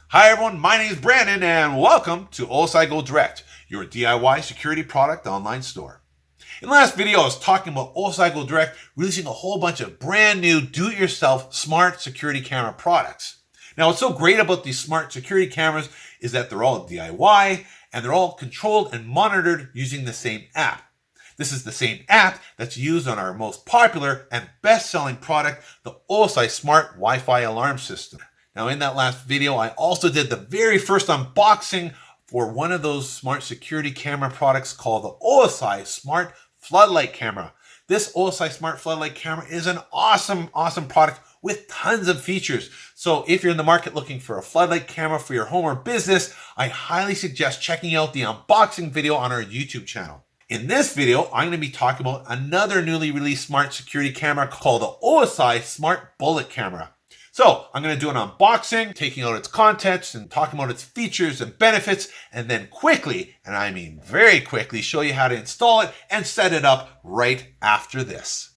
Hi everyone, my name is Brandon and welcome to OSI-Go Direct, your DIY security product online store. In the last video, I was talking about OSI-Go Direct releasing a whole bunch of brand new do-it-yourself smart security camera products. Now, what's so great about these smart security cameras is that they're all DIY and they're all controlled and monitored using the same app. This is the same app that's used on our most popular and best-selling product, the OSI Smart Wi-Fi Alarm System. Now, in that last video, I also did the very first unboxing for one of those smart security camera products called the OSI Smart Floodlight Camera. This OSI Smart Floodlight Camera is an awesome product with tons of features. So if you're in the market looking for a floodlight camera for your home or business, I highly suggest checking out the unboxing video on our YouTube channel. In this video, I'm going to be talking about another newly released smart security camera called the OSI Smart Bullet Camera. So I'm going to do an unboxing, taking out its contents and talking about its features and benefits, and then quickly, and I mean very quickly, show you how to install it and set it up right after this.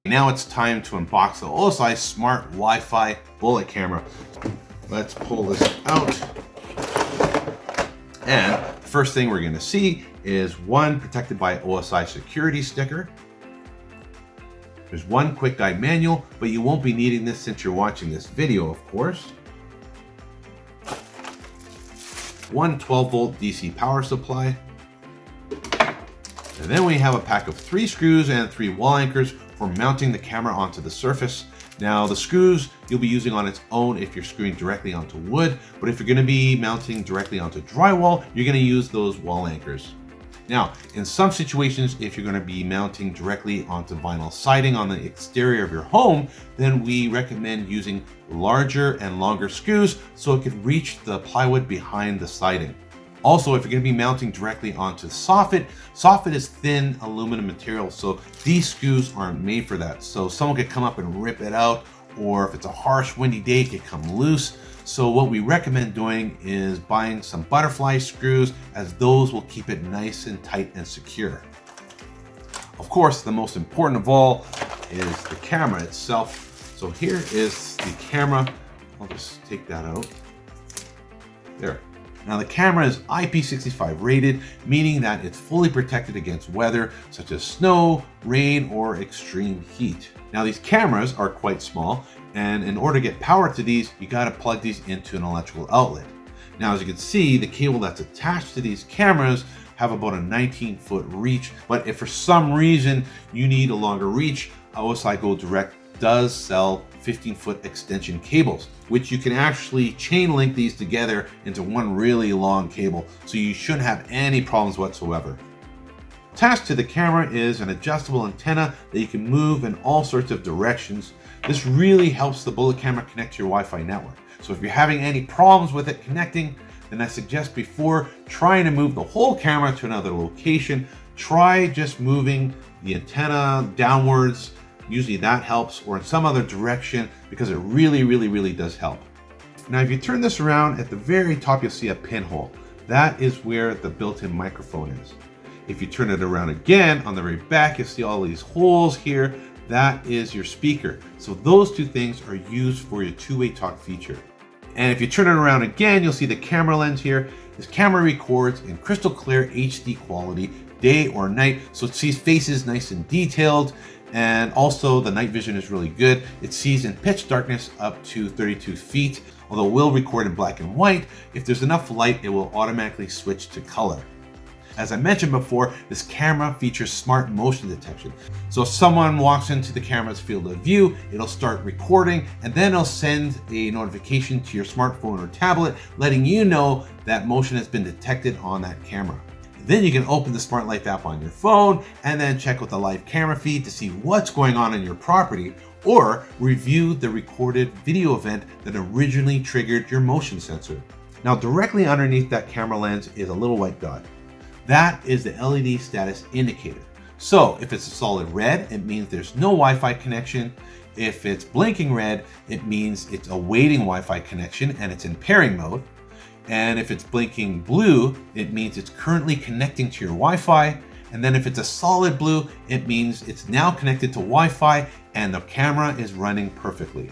Now it's time to unbox the OSI Smart Wi-Fi Bullet Camera. Let's pull this out. And the first thing we're going to see is one protected by OSI security sticker. There's one quick guide manual, but you won't be needing this since you're watching this video, of course. One 12-volt DC power supply. And then we have a pack of 3 screws and 3 wall anchors for mounting the camera onto the surface. Now, the screws you'll be using on its own if you're screwing directly onto wood, but if you're going to be mounting directly onto drywall, you're going to use those wall anchors. Now, in some situations, if you're going to be mounting directly onto vinyl siding on the exterior of your home, then we recommend using larger and longer screws so it could reach the plywood behind the siding. Also, if you're going to be mounting directly onto soffit is thin aluminum material, so these screws aren't made for that. So someone could come up and rip it out, or if it's a harsh, windy day, it could come loose. So what we recommend doing is buying some butterfly screws, as those will keep it nice and tight and secure. Of course, the most important of all is the camera itself. So here is the camera. I'll just take that out. There. Now, the camera is IP65 rated, meaning that it's fully protected against weather such as snow, rain, or extreme heat. Now, these cameras are quite small, and in order to get power to these, you got to plug these into an electrical outlet. Now, as you can see, the cable that's attached to these cameras have about a 19-foot reach, but if for some reason you need a longer reach, OSI-Go Direct does sell 15-foot extension cables, which you can actually chain link these together into one really long cable, so you shouldn't have any problems whatsoever. Attached to the camera is an adjustable antenna that you can move in all sorts of directions. This really helps the bullet camera connect to your Wi-Fi network. So if you're having any problems with it connecting, then I suggest before trying to move the whole camera to another location, try just moving the antenna downwards. Usually that helps, or in some other direction, because it really does help. Now, if you turn this around, at the very top, you'll see a pinhole. That is where the built-in microphone is. If you turn it around again, on the very back, you'll see all these holes here. That is your speaker. So those two things are used for your two-way talk feature. And if you turn it around again, you'll see the camera lens here. This camera records in crystal clear HD quality, day or night, so it sees faces nice and detailed. And also the night vision is really good. It sees in pitch darkness up to 32 feet, although it will record in black and white. If there's enough light, it will automatically switch to color. As I mentioned before, this camera features smart motion detection. So if someone walks into the camera's field of view, it'll start recording, and then it'll send a notification to your smartphone or tablet letting you know that motion has been detected on that camera. Then you can open the Smart Life app on your phone and then check with the live camera feed to see what's going on in your property, or review the recorded video event that originally triggered your motion sensor. Now, directly underneath that camera lens is a little white dot. That is the LED status indicator. So if it's a solid red, it means there's no Wi-Fi connection. If it's blinking red, it means it's awaiting Wi-Fi connection and it's in pairing mode. And if it's blinking blue, it means it's currently connecting to your Wi-Fi. And then if it's a solid blue, it means it's now connected to Wi-Fi and the camera is running perfectly.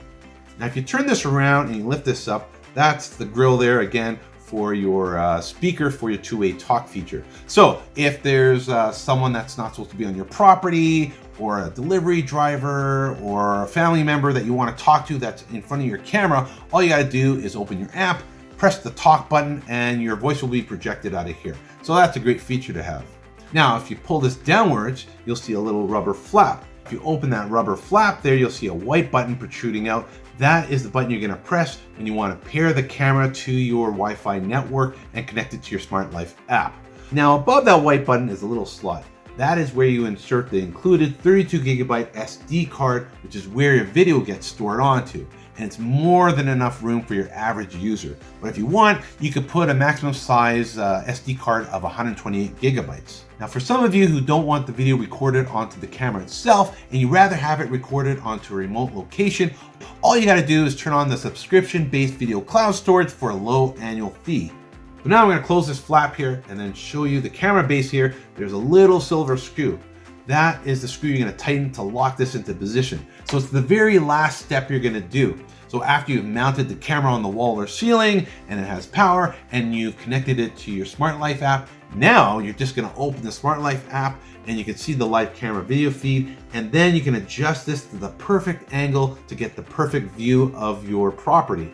Now, if you turn this around and you lift this up, that's the grill there again for your speaker for your two-way talk feature. So if there's someone that's not supposed to be on your property, or a delivery driver, or a family member that you want to talk to that's in front of your camera, all you got to do is open your app, press the talk button, and your voice will be projected out of here. So that's a great feature to have. Now, if you pull this downwards, you'll see a little rubber flap. If you open that rubber flap there, you'll see a white button protruding out. That is the button you're going to press when you want to pair the camera to your Wi-Fi network and connect it to your Smart Life app. Now, above that white button is a little slot. That is where you insert the included 32 gigabyte SD card, which is where your video gets stored onto. And it's more than enough room for your average user. But if you want, you could put a maximum size SD card of 128 gigabytes. Now, for some of you who don't want the video recorded onto the camera itself, and you rather have it recorded onto a remote location, all you gotta do is turn on the subscription-based video cloud storage for a low annual fee. But now I'm going to close this flap here and then show you the camera base here. There's a little silver screw. That is the screw you're going to tighten to lock this into position. So it's the very last step you're going to do. So after you've mounted the camera on the wall or ceiling and it has power and you've connected it to your Smart Life app, now you're just going to open the Smart Life app and you can see the live camera video feed, and then you can adjust this to the perfect angle to get the perfect view of your property.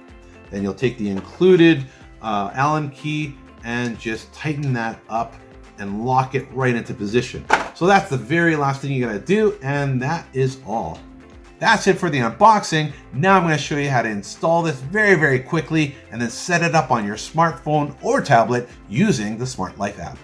Then you'll take the included Allen key and just tighten that up and lock it right into position. So that's the very last thing you gotta do, and that is all. That's it for the unboxing. Now I'm gonna show you how to install this very, very quickly and then set it up on your smartphone or tablet using the Smart Life app.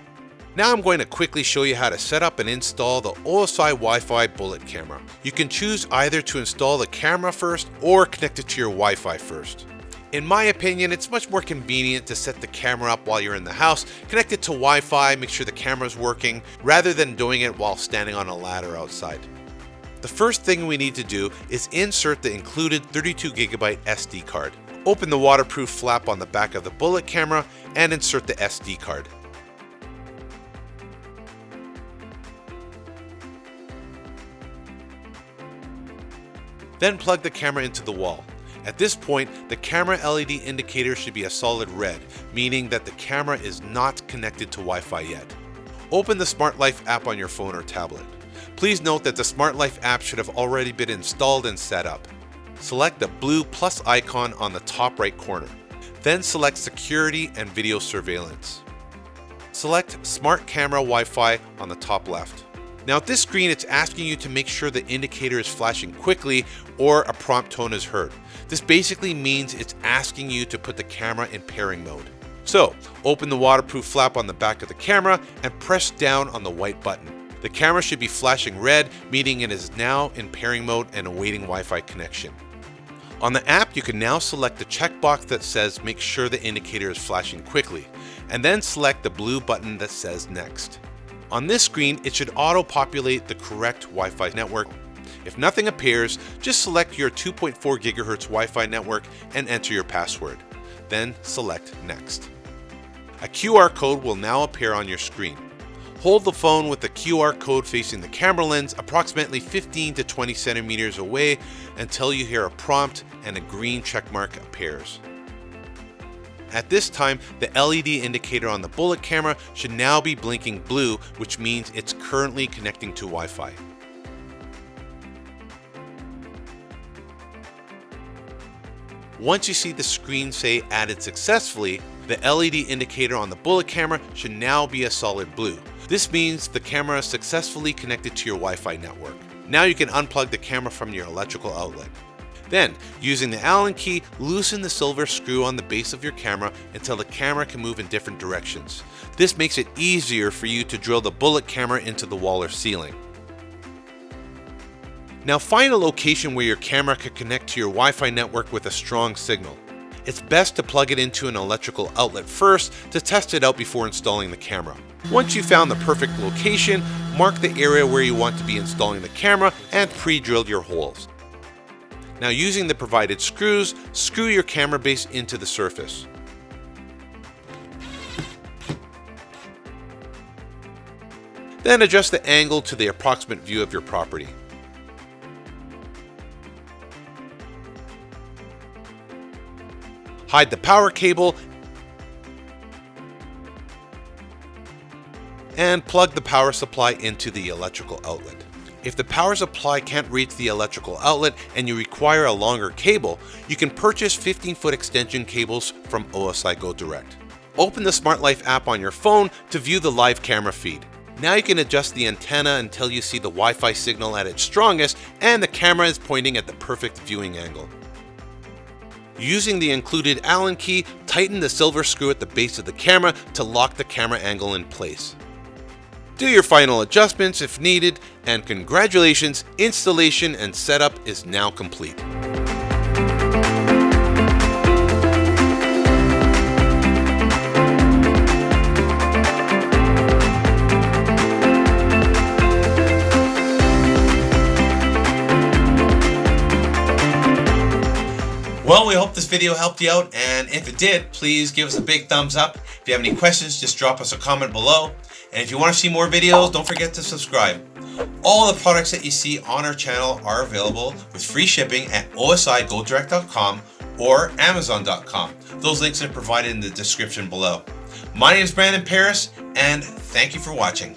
Now I'm going to quickly show you how to set up and install the OSI Wi-Fi bullet camera. You can choose either to install the camera first or connect it to your Wi-Fi first. In my opinion, it's much more convenient to set the camera up while you're in the house, connect it to Wi-Fi, make sure the camera's working, rather than doing it while standing on a ladder outside. The first thing we need to do is insert the included 32 gigabyte SD card. Open the waterproof flap on the back of the bullet camera and insert the SD card. Then plug the camera into the wall. At this point, the camera LED indicator should be a solid red, meaning that the camera is not connected to Wi-Fi yet. Open the Smart Life app on your phone or tablet. Please note that the Smart Life app should have already been installed and set up. Select the blue plus icon on the top right corner. Then select Security and Video Surveillance. Select Smart Camera Wi-Fi on the top left. Now at this screen, it's asking you to make sure the indicator is flashing quickly or a prompt tone is heard. This basically means it's asking you to put the camera in pairing mode. So open the waterproof flap on the back of the camera and press down on the white button. The camera should be flashing red, meaning it is now in pairing mode and awaiting Wi-Fi connection. On the app, you can now select the checkbox that says make sure the indicator is flashing quickly, and then select the blue button that says next. On this screen, it should auto-populate the correct Wi-Fi network. If nothing appears, just select your 2.4 GHz Wi-Fi network and enter your password. Then select Next. A QR code will now appear on your screen. Hold the phone with the QR code facing the camera lens approximately 15 to 20 centimeters away until you hear a prompt and a green checkmark appears. At this time, the LED indicator on the bullet camera should now be blinking blue, which means it's currently connecting to Wi-Fi. Once you see the screen say added successfully, the LED indicator on the bullet camera should now be a solid blue. This means the camera is successfully connected to your Wi-Fi network. Now you can unplug the camera from your electrical outlet. Then, using the Allen key, loosen the silver screw on the base of your camera until the camera can move in different directions. This makes it easier for you to drill the bullet camera into the wall or ceiling. Now find a location where your camera can connect to your Wi-Fi network with a strong signal. It's best to plug it into an electrical outlet first to test it out before installing the camera. Once you've found the perfect location, mark the area where you want to be installing the camera and pre-drill your holes. Now using the provided screws, screw your camera base into the surface. Then adjust the angle to the approximate view of your property. Hide the power cable and plug the power supply into the electrical outlet. If the power supply can't reach the electrical outlet and you require a longer cable, you can purchase 15-foot extension cables from OSI Go Direct. Open the Smart Life app on your phone to view the live camera feed. Now you can adjust the antenna until you see the Wi-Fi signal at its strongest and the camera is pointing at the perfect viewing angle. Using the included Allen key, tighten the silver screw at the base of the camera to lock the camera angle in place. Do your final adjustments if needed, and congratulations, installation and setup is now complete. Well, we hope this video helped you out, and if it did, please give us a big thumbs up. If you have any questions, just drop us a comment below. And if you want to see more videos, don't forget to subscribe. All the products that you see on our channel are available with free shipping at OSIGodirect.com or Amazon.com. Those links are provided in the description below. My name is Brandon Paris, and thank you for watching.